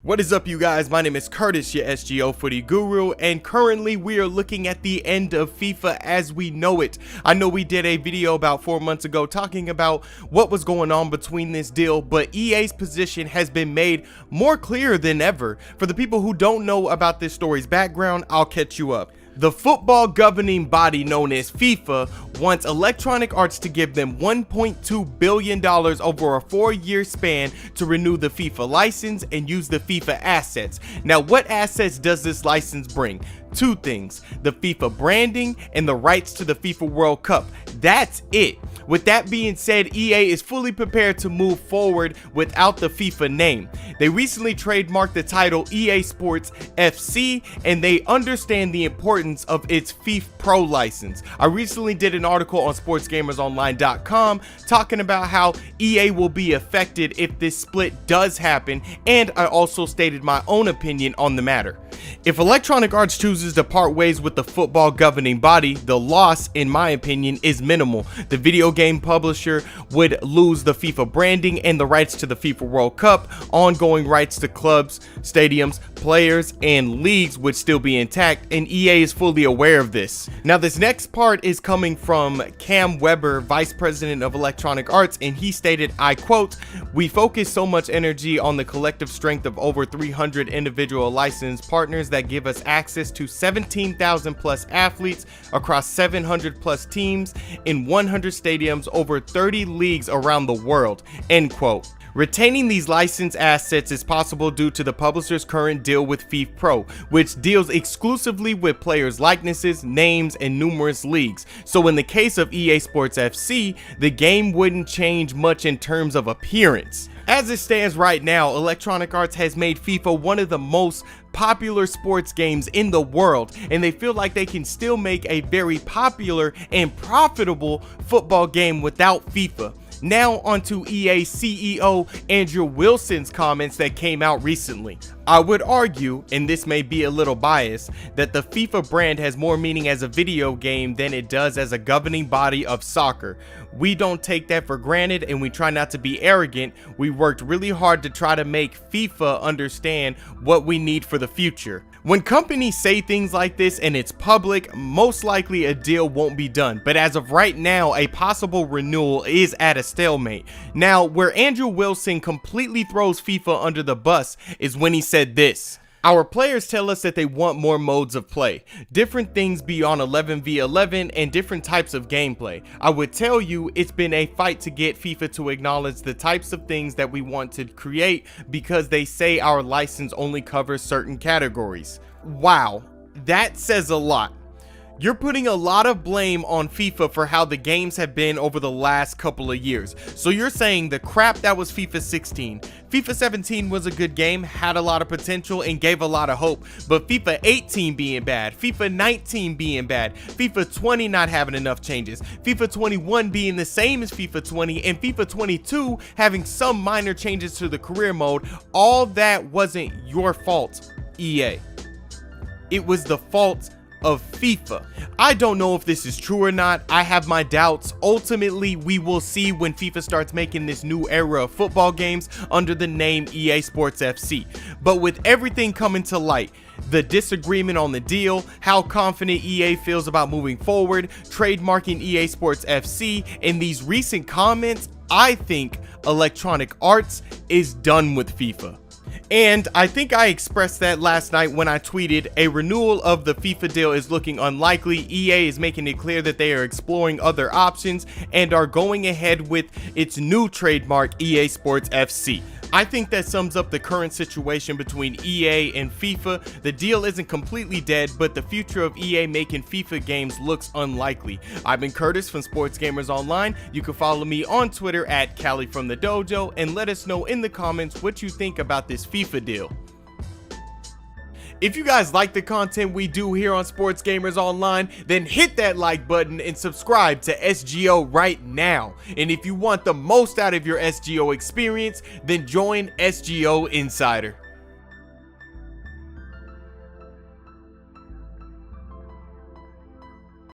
What is up, you guys? My name is Curtis, your SGO footy guru, and currently we are looking at the end of FIFA as we know it. I know we did a video about 4 months ago talking about what was going on between this deal, but EA's position has been made more clear than ever. For the people who don't know about this story's background, I'll catch you up. The football governing body known as FIFA wants Electronic Arts to give them $1.2 billion over a 4-year span to renew the FIFA license and use the FIFA assets. Now, what assets does this license bring? Two things: the FIFA branding and the rights to the FIFA World Cup. That's it. With that being said, EA is fully prepared to move forward without the FIFA name. They recently trademarked the title EA Sports FC, and they understand the importance of its FIFA Pro license. I recently did an article on sportsgamersonline.com talking about how EA will be affected if this split does happen, and I also stated my own opinion on the matter. If Electronic Arts chooses to part ways with the football governing body, the loss, in my opinion, is minimal. The video game publisher would lose the FIFA branding and the rights to the FIFA World Cup. Ongoing rights to clubs, stadiums, players, and leagues would still be intact, and EA is fully aware of this. Now, this next part is coming from Cam Weber, Vice President of Electronic Arts, and he stated, I quote, "We focus so much energy on the collective strength of over 300 individual licensed partners that give us access to 17,000 plus athletes across 700 plus teams in 100 stadiums over 30 leagues around the world," end quote. Retaining these license assets is possible due to the publisher's current deal with FIFA Pro, which deals exclusively with players' likenesses, names, and numerous leagues. So in the case of EA Sports FC, the game wouldn't change much in terms of appearance. As it stands right now, Electronic Arts has made FIFA one of the most popular sports games in the world, and they feel like they can still make a very popular and profitable football game without FIFA. Now onto EA CEO Andrew Wilson's comments that came out recently. I would argue, and this may be a little biased, that the FIFA brand has more meaning as a video game than it does as a governing body of soccer. We don't take that for granted, and we try not to be arrogant. We worked really hard to try to make FIFA understand what we need for the future. When companies say things like this and it's public, most likely a deal won't be done, but as of right now, a possible renewal is at a stalemate. Now, where Andrew Wilson completely throws FIFA under the bus is when he said this: "Our players tell us that they want more modes of play, different things beyond 11v11 and different types of gameplay. I would tell you it's been a fight to get FIFA to acknowledge the types of things that we want to create because they say our license only covers certain categories." Wow, that says a lot. You're putting a lot of blame on FIFA for how the games have been over the last couple of years. So you're saying the crap that was FIFA 16. FIFA 17 was a good game, had a lot of potential, and gave a lot of hope. But FIFA 18 being bad, FIFA 19 being bad, FIFA 20 not having enough changes, FIFA 21 being the same as FIFA 20, and FIFA 22 having some minor changes to the career mode, all that wasn't your fault, EA. It was the fault of FIFA. I don't know if this is true or not. I have my doubts. Ultimately, we will see when FIFA starts making this new era of football games under the name EA Sports FC. But with everything coming to light, the disagreement on the deal, how confident EA feels about moving forward, trademarking EA Sports FC, and these recent comments, I think Electronic Arts is done with FIFA. And I think I expressed that last night when I tweeted, a renewal of the FIFA deal is looking unlikely. EA is making it clear that they are exploring other options and are going ahead with its new trademark, EA Sports FC. I think that sums up the current situation between EA and FIFA. The deal isn't completely dead, but the future of EA making FIFA games looks unlikely. I've been Curtis from Sports Gamers Online. You can follow me on Twitter at Cali from the Dojo and let us know in the comments what you think about this FIFA deal. If you guys like the content we do here on Sports Gamers Online, then hit that like button and subscribe to SGO right now. And if you want the most out of your SGO experience, then join SGO Insider.